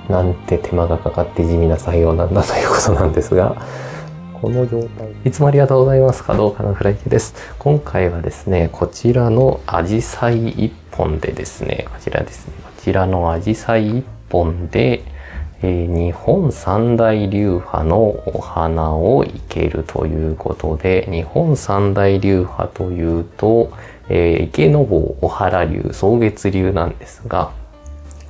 なんて手間がかかって地味な作業なんだということなんですが、この状態、いつもありがとうございます。華道家のフライケです。今回はですね、こちらのアジサイ1本でですね、こちらのアジサイ1本で、日本三大流派のお花を生けるということで、日本三大流派というと、池坊、小原流、草月流なんですが、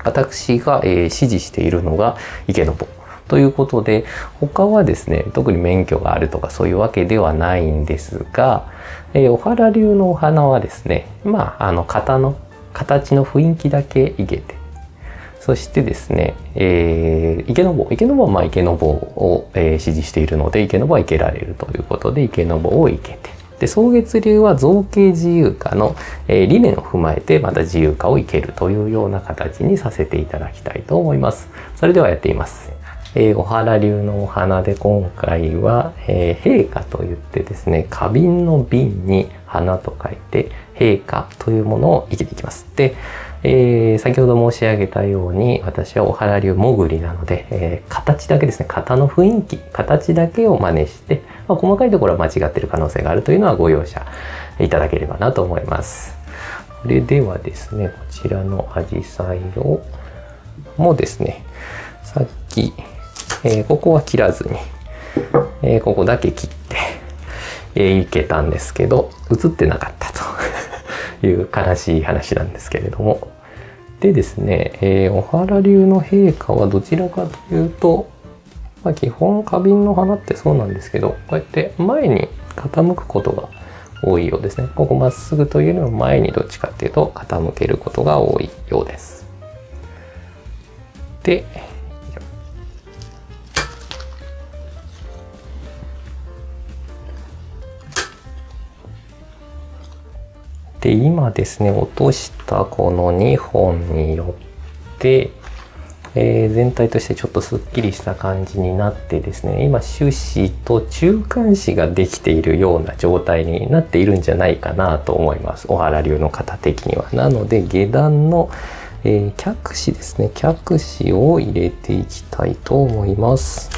私が、支持しているのが池坊ということで、他はですね、特に免許があるとかそういうわけではないんですが、小原流のお花はですね、型の形の雰囲気だけ生けて、そしてですね、池坊は池坊を、支持しているので、池坊は生けられるということで、池坊を生けて、で、草月流は造形自由化の、理念を踏まえて、また自由化を生けるというような形にさせていただきたいと思います。それではやってみます。小原流のお花で今回は、陛下といってですね、花瓶の瓶に花と書いて、陛下というものを生けていきます。で、先ほど申し上げたように、私は小原流潜りなので、形だけですね、型の雰囲気、形だけを真似して、細かいところは間違っている可能性があるというのはご容赦いただければなと思います。それではですね、こちらのアジサイをもですね、さっき、ここは切らずに、ここだけ切って、いけたんですけど、映ってなかったという悲しい話なんですけれども。でですね、小原流の陛下はどちらかというと、基本花瓶の花ってそうなんですけど、こうやって前に傾くことが多いようですね。ここまっすぐというよりも前にどっちかっていうと傾けることが多いようです。で、今ですね、落としたこの2本によって、全体としてちょっとすっきりした感じになってですね、今主枝と中間枝ができているような状態になっているんじゃないかなと思います。小原流の型的には。なので下段の、脚枝ですね、脚枝を入れていきたいと思います。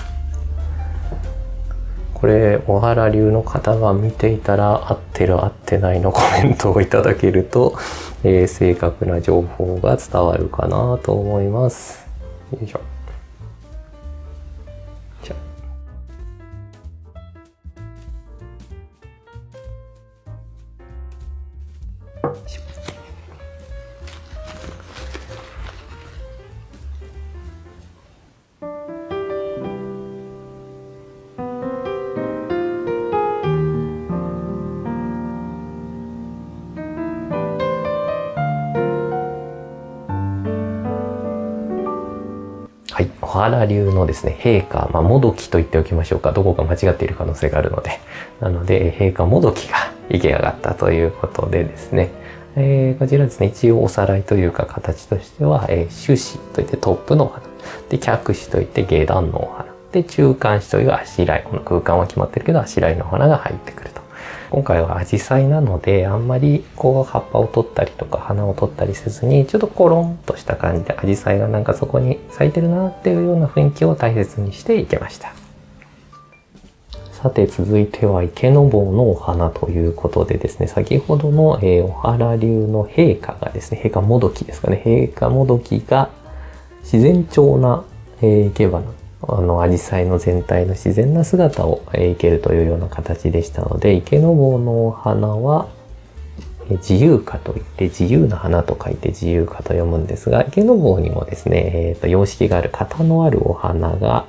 これ小原流の方が見ていたら合ってる合ってないのコメントをいただけると、正確な情報が伝わるかなと思います。よいしょ。はい、小原流のですね、陛下、もどきと言っておきましょうか。どこか間違っている可能性があるので。なので、陛下もどきが出来上がったということでですね、こちらですね、一応おさらいというか形としては、主枝といってトップのお花。で、脚枝といって下段のお花。で、中間枝というあしらい。この空間は決まってるけど、あしらいのお花が入ってくると。今回はアジサイなので、あんまりこう葉っぱを取ったりとか花を取ったりせずに、ちょっとコロンとした感じでアジサイがなんかそこに咲いてるなっていうような雰囲気を大切にしていけました。さて続いては池坊のお花ということでですね、先ほどの、小原流の陛下がですね、陛下もどきですかね、陛下もどきが自然調な、生け花、アジサイの全体の自然な姿を生けるというような形でしたので、池坊のお花は自由花といって自由な花と書いて自由花と読むんですが、池坊にもですね、様式がある型のあるお花が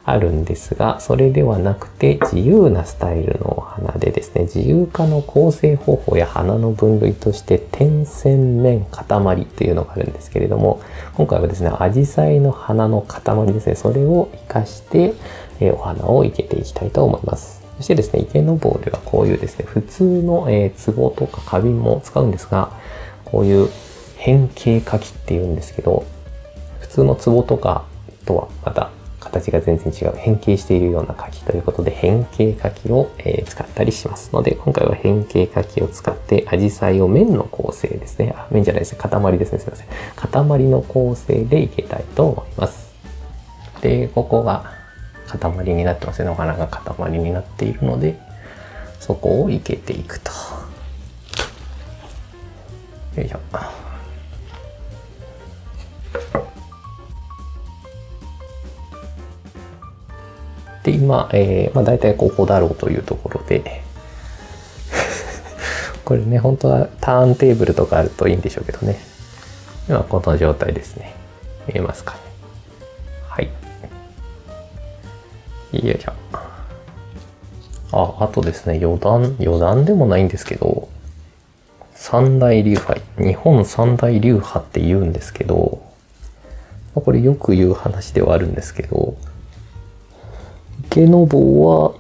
あるんですが、それではなくて自由なスタイルのお花でですね、自由花の構成方法や花の分類として点線面塊というのがあるんですけれども、今回はですね、アジサイの花の塊ですね、それを活かして、お花を生けていきたいと思います。そしてですね、池坊ではこういうですね、普通の壺とか花瓶も使うんですが、こういう変形花器っていうんですけど、普通の壺とかとはまた形が全然違う変形しているような柿ということで変形柿を使ったりしますので、今回は変形柿を使ってアジサイを面の構成ですね、面じゃないですね、塊ですね、すいません、塊の構成でいけたいと思います。で、ここが塊になってますね。お花が塊になっているので、そこを生けていくと。よいしょ。で、今、だいたいここだろうというところで、これね、本当はターンテーブルとかあるといいんでしょうけどね。今この状態ですね。見えますかね。はい。よいしょ。あとですね、余談でもないんですけど、三大流派、日本三大流派って言うんですけど、これよく言う話ではあるんですけど、池坊は、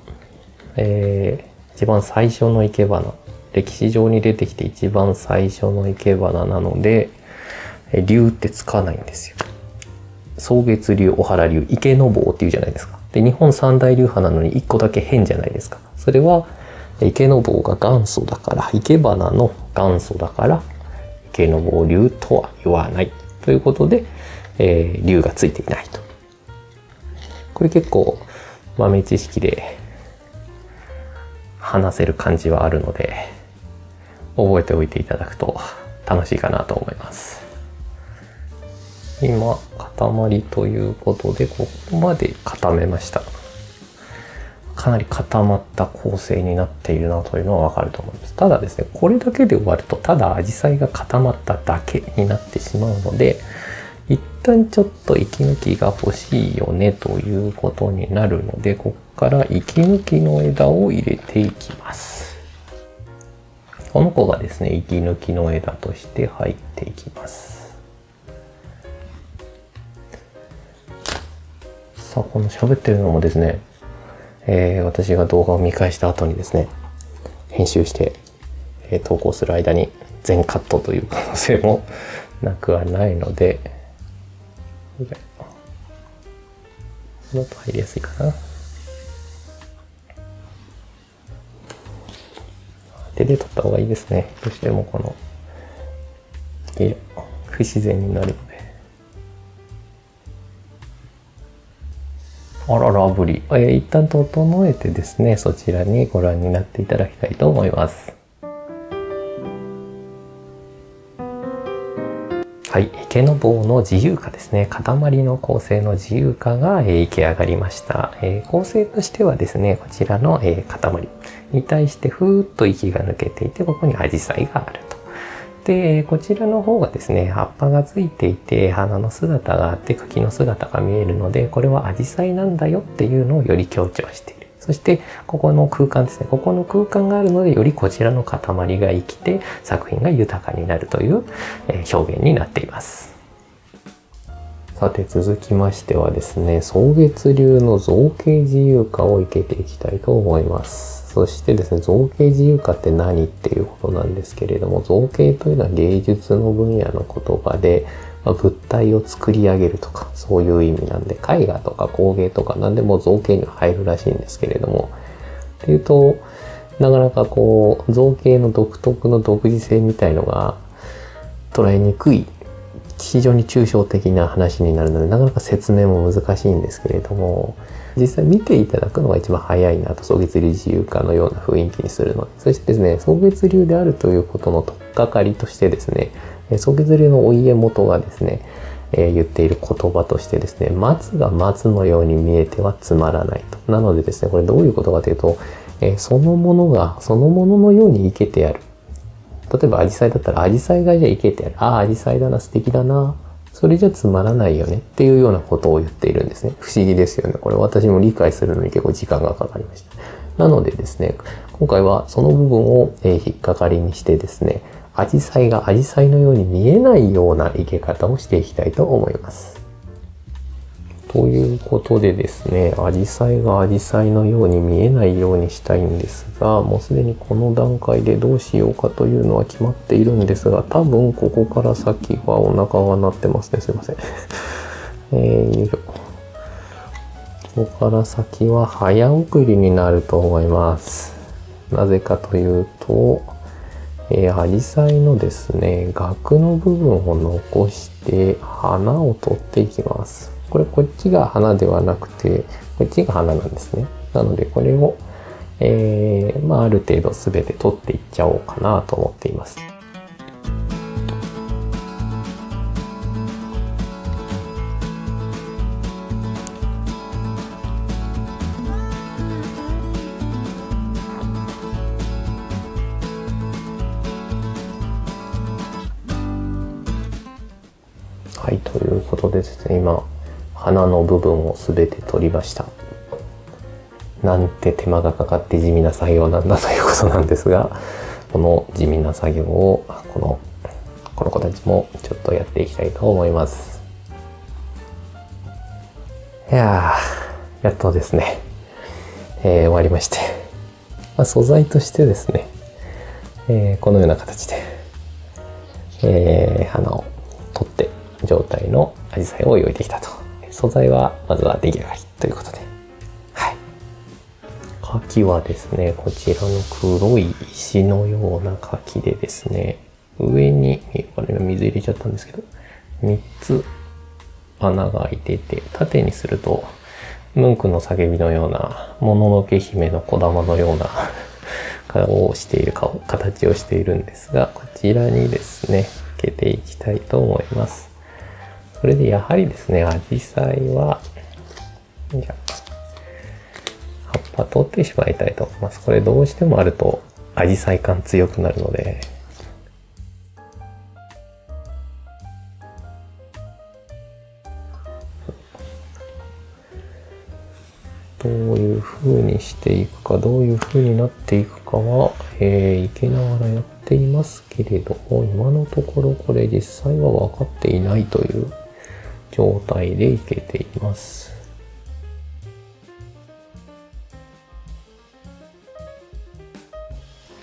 一番最初の生け花、歴史上に出てきて一番最初の生け花なので、流ってつかないんですよ。草月流、小原流、池坊っていうじゃないですか。で、日本三大流派なのに一個だけ変じゃないですか。それは池坊が元祖だから、生け花の元祖だから池坊流とは言わないということで、流がついていないと。これ結構豆知識で話せる感じはあるので、覚えておいていただくと楽しいかなと思います。今塊ということで、ここまで固めました。かなり固まった構成になっているなというのはわかると思います。ただですね、これだけで終わるとただ紫陽花が固まっただけになってしまうので、一旦ちょっと息抜きが欲しいよねということになるので、ここから息抜きの枝を入れていきます。この子がですね、息抜きの枝として入っていきます。さあ、この喋ってるのもですね、私が動画を見返した後にですね、編集して、投稿する間に全カットという可能性もなくはないので、もっと入りやすいかな。手で撮った方がいいですね。どうしてもこの不自然になるので。あらラブリー。一旦整えてですね、そちらにご覧になっていただきたいと思います。はい、池坊の自由花ですね。塊の構成の自由花が生け上がりました。構成としてはですね、こちらの塊に対してふーっと息が抜けていて、ここに紫陽花があると。で、こちらの方がですね、葉っぱがついていて、花の姿があって、茎の姿が見えるので、これは紫陽花なんだよっていうのをより強調している。そして、ここの空間ですね。ここの空間があるので、よりこちらの塊が生きて、作品が豊かになるという表現になっています。さて、続きましてはですね、草月流の造形自由花を生けていきたいと思います。そしてですね、造形自由花って何っていうことなんですけれども、造形というのは芸術の分野の言葉で、物体を作り上げるとか、そういう意味なんで、絵画とか工芸とか何でも造形には入るらしいんですけれども、っていうと、なかなかこう、造形の独特の独自性みたいのが捉えにくい、非常に抽象的な話になるので、なかなか説明も難しいんですけれども、実際見ていただくのが一番早いなと、草月流自由花のような雰囲気にするので、そしてですね、草月流であるということの取っかかりとしてですね、草月流のお家元がですね、言っている言葉としてですね、松が松のように見えてはつまらないと。なのでですね、これどういうことかというと、そのものがそのもののように生けてやる。例えば紫陽花だったら紫陽花がじゃあ生けてやる。ああ、紫陽花だな、素敵だな。それじゃつまらないよねっていうようなことを言っているんですね。不思議ですよね。これ私も理解するのに結構時間がかかりました。なのでですね、今回はその部分を引っかかりにしてですね、紫陽花が紫陽花のように見えないような生け方をしていきたいと思います。ということでですね、紫陽花が紫陽花のように見えないようにしたいんですが、もうすでにこの段階でどうしようかというのは決まっているんですが、多分ここから先はお腹が鳴ってますね。すいません。よいしょ。ここから先は早送りになると思います。なぜかというと、紫陽花のですね、萼の部分を残して花を取っていきます。こっちが花ではなくて、こっちが花なんですね。なのでこれを、ある程度全て取っていっちゃおうかなと思っています。はい、ということでですね、今花の部分を全て取りました。なんて手間がかかって地味な作業なんだということなんですが、この地味な作業をこの子たちもちょっとやっていきたいと思います。いやー、やっとですね、終わりまして、素材としてですね、このような形で、花を取って状態のアジサイを用意できたと。素材はまずは出来上がりということで、柿はですね、こちらの黒い石のような柿でですね、上に水入れちゃったんですけど、3つ穴が開いていて、縦にするとムンクの叫びのような、もののけ姫の小玉のような顔をしている形をしているんですが、こちらにですねつけていきたいと思います。それでやはりですね、アジサイは葉っぱ取ってしまいたいと思います。これどうしてもあるとアジサイ感強くなるので、どういう風にしていくか、どういう風になっていくかは、いけながらやっていますけれども、今のところこれ実際は分かっていないという状態でいけています。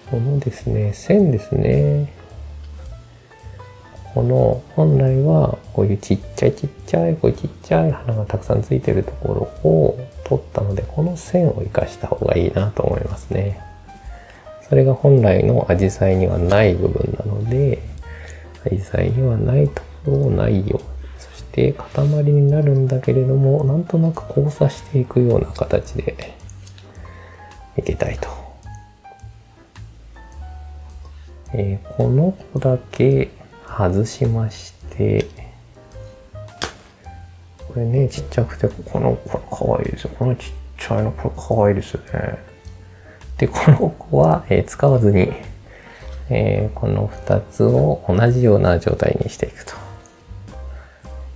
このですね、線ですね。この本来はこういうちっちゃい花がたくさんついてるところを取ったので、この線を生かした方がいいなと思いますね。それが本来のアジサイにはない部分なので、アジサイにはないところをないように、そして塊になるんだけれども、なんとなく交差していくような形でいけたいと。この子だけ外しまして、これね、ちっちゃくて、これかわいいですよ。このちっちゃいの、これかわいいですよね。で、この子は、使わずに、この2つを同じような状態にしていくと。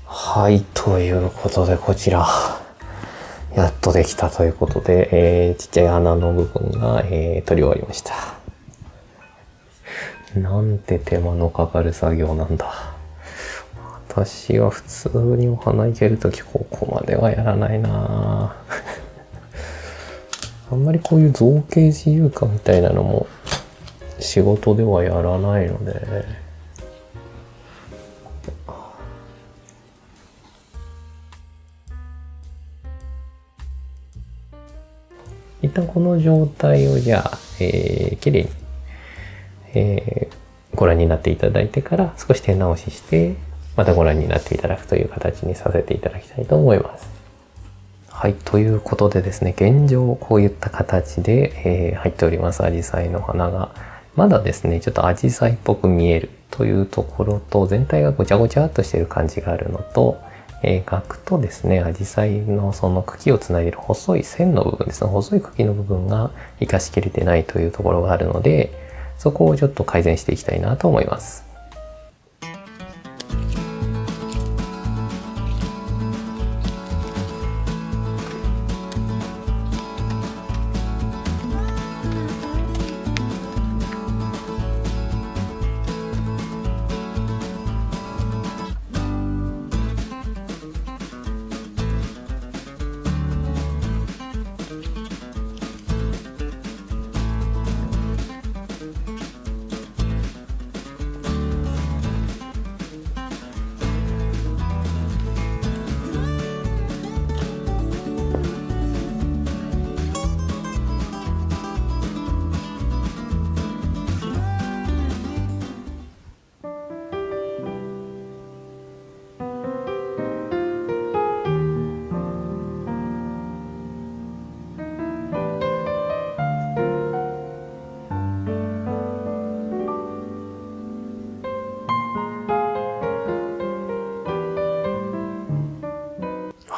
はい、ということで、こちら、やっとできたということで、ちっちゃい花の部分が、取り終わりました。なんて手間のかかる作業なんだ。私は普通にお花いけるときここまではやらないなあんまりこういう造形自由化みたいなのも仕事ではやらないので、一旦この状態をじゃあ、きれいにご覧になっていただいてから少し手直ししてまたご覧になっていただくという形にさせていただきたいと思います。はい、ということでですね、現状こういった形で、入っておりますアジサイの花がまだですねちょっとアジサイっぽく見えるというところと、全体がごちゃごちゃっとしている感じがあるのと、茎とですねアジサイのその茎をつないでいる細い線の部分ですね、細い茎の部分が生かしきれてないというところがあるので、そこをちょっと改善していきたいなと思います。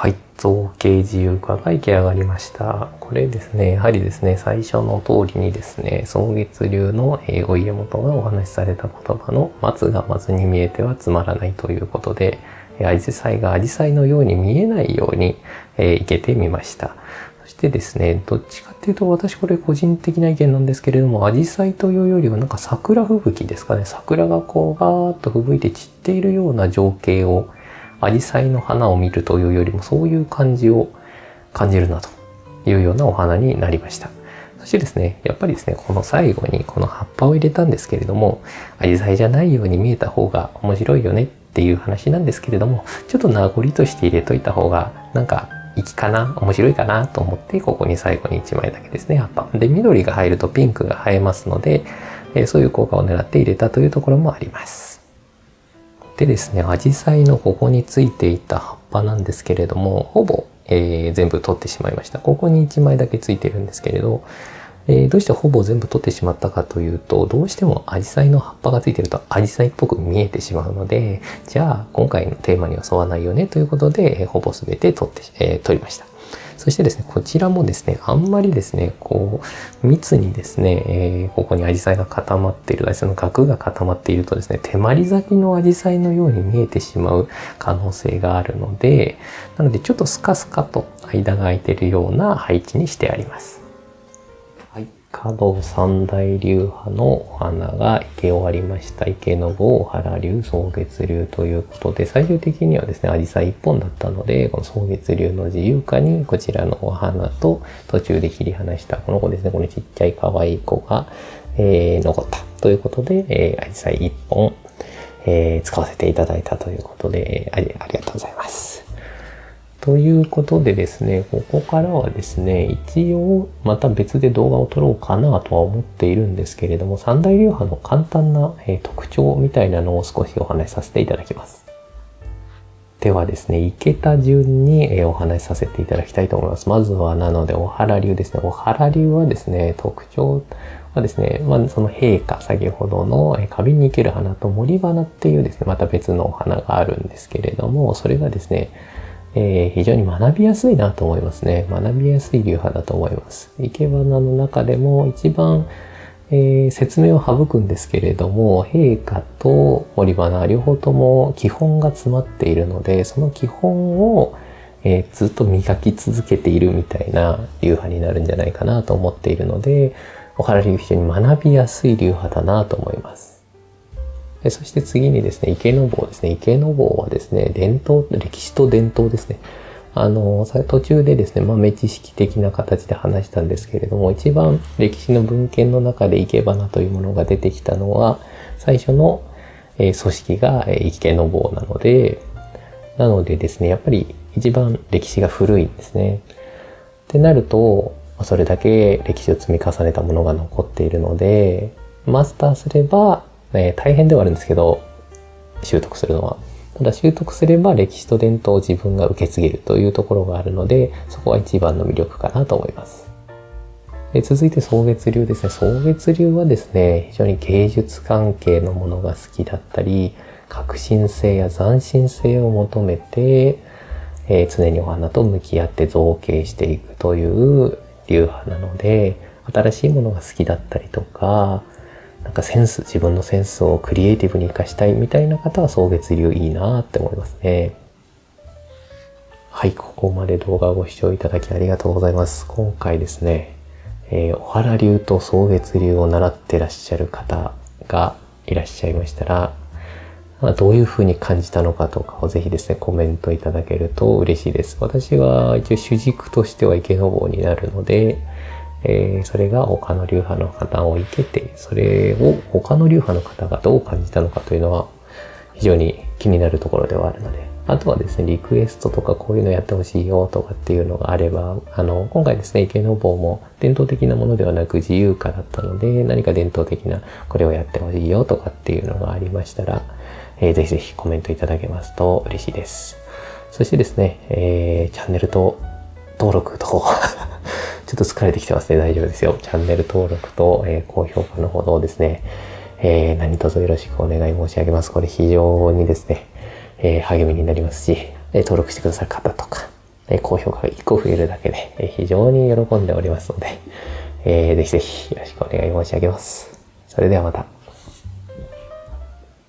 はい、造形自由化が出来上がりました。これですね、やはりですね、最初の通りにですね、草月流のお家元がお話しされた言葉の松が松に見えてはつまらないということで、アジサイがアジサイのように見えないように生けてみました。そしてですね、どっちかっていうと私これ個人的な意見なんですけれども、アジサイというよりはなんか桜吹雪ですかね。桜がこうガーッと吹雪いて散っているような情景をアジサイの花を見るというよりもそういう感じを感じるなというようなお花になりました。そしてですね、やっぱりですね、この最後にこの葉っぱを入れたんですけれども、アジサイじゃないように見えた方が面白いよねっていう話なんですけれども、ちょっと名残として入れといた方がなんか粋かな、面白いかなと思って、ここに最後に1枚だけですね、葉っぱ。で、緑が入るとピンクが映えますので、そういう効果を狙って入れたというところもあります。でですね、アジサイのここについていた葉っぱなんですけれども、ほぼ、全部取ってしまいました。ここに1枚だけついてるんですけれど、どうしてほぼ全部取ってしまったかというと、どうしてもアジサイの葉っぱがついてるとアジサイっぽく見えてしまうので、じゃあ今回のテーマには沿わないよねということで、ほぼ全て取りました。そしてですね、こちらもですね、あんまりですね、こう、密にですね、ここにアジサイが固まっている、アジサイの核が固まっているとですね、手まり咲きのアジサイのように見えてしまう可能性があるので、なのでちょっとスカスカと間が空いているような配置にしてあります。はい、角三大流派のお花が生け終わりました。池坊、小原流、草月流ということで、最終的にはですね、アジサイ1本だったので、この草月流の自由化にこちらのお花と途中で切り離したこの子ですね、このちっちゃい可愛い子が、残ったということで、アジサイ1本、使わせていただいたということで、ありがとうございます。ということでですね、ここからはですね、一応また別で動画を撮ろうかなとは思っているんですけれども、三大流派の簡単な特徴みたいなのを少しお話しさせていただきます。ではですね、生けた順にお話しさせていただきたいと思います。まずはなので、小原流ですね。小原流はですね、特徴はですね、その陛下、先ほどの花瓶に生ける花と森花っていうですね、また別のお花があるんですけれども、それがですね、非常に学びやすいなと思いますね。学びやすい流派だと思います。生け花の中でも一番、説明を省くんですけれども、陛下と森花両方とも基本が詰まっているので、その基本を、ずっと磨き続けているみたいな流派になるんじゃないかなと思っているので、小原流非常に学びやすい流派だなと思います。そして次にですね、池坊ですね。池坊はですね、歴史と伝統ですね。途中でですね、豆知識的な形で話したんですけれども、一番歴史の文献の中で生け花というものが出てきたのは、最初の組織が池坊なのでですね、やっぱり一番歴史が古いんですね。ってなると、それだけ歴史を積み重ねたものが残っているので、マスターすれば、大変ではあるんですけど、習得するのは。ただ習得すれば歴史と伝統を自分が受け継げるというところがあるので、そこが一番の魅力かなと思います。続いて草月流ですね。草月流はですね、非常に芸術関係のものが好きだったり、革新性や斬新性を求めて、常にお花と向き合って造形していくという流派なので、新しいものが好きだったりとか、なんか自分のセンスをクリエイティブに活かしたいみたいな方は草月流いいなって思いますね。はい、ここまで動画をご視聴いただきありがとうございます。今回ですね、小原流と草月流を習ってらっしゃる方がいらっしゃいましたら、どういう風に感じたのかとかをぜひですね、コメントいただけると嬉しいです。私は一応主軸としては池坊になるので、それが他の流派の方を生けて、それを他の流派の方がどう感じたのかというのは非常に気になるところではあるので、あとはですね、リクエストとかこういうのやってほしいよとかっていうのがあれば、今回ですね、池坊も伝統的なものではなく自由化だったので、何か伝統的なこれをやってほしいよとかっていうのがありましたら、ぜひぜひコメントいただけますと嬉しいです。そしてですね、チャンネル登録とちょっと疲れてきてますね。大丈夫ですよ。チャンネル登録と、高評価のほどをですね、何卒よろしくお願い申し上げます。これ非常にですね、励みになりますし、登録してくださる方とか、高評価が1個増えるだけで、非常に喜んでおりますので、ぜひぜひよろしくお願い申し上げます。それではまた。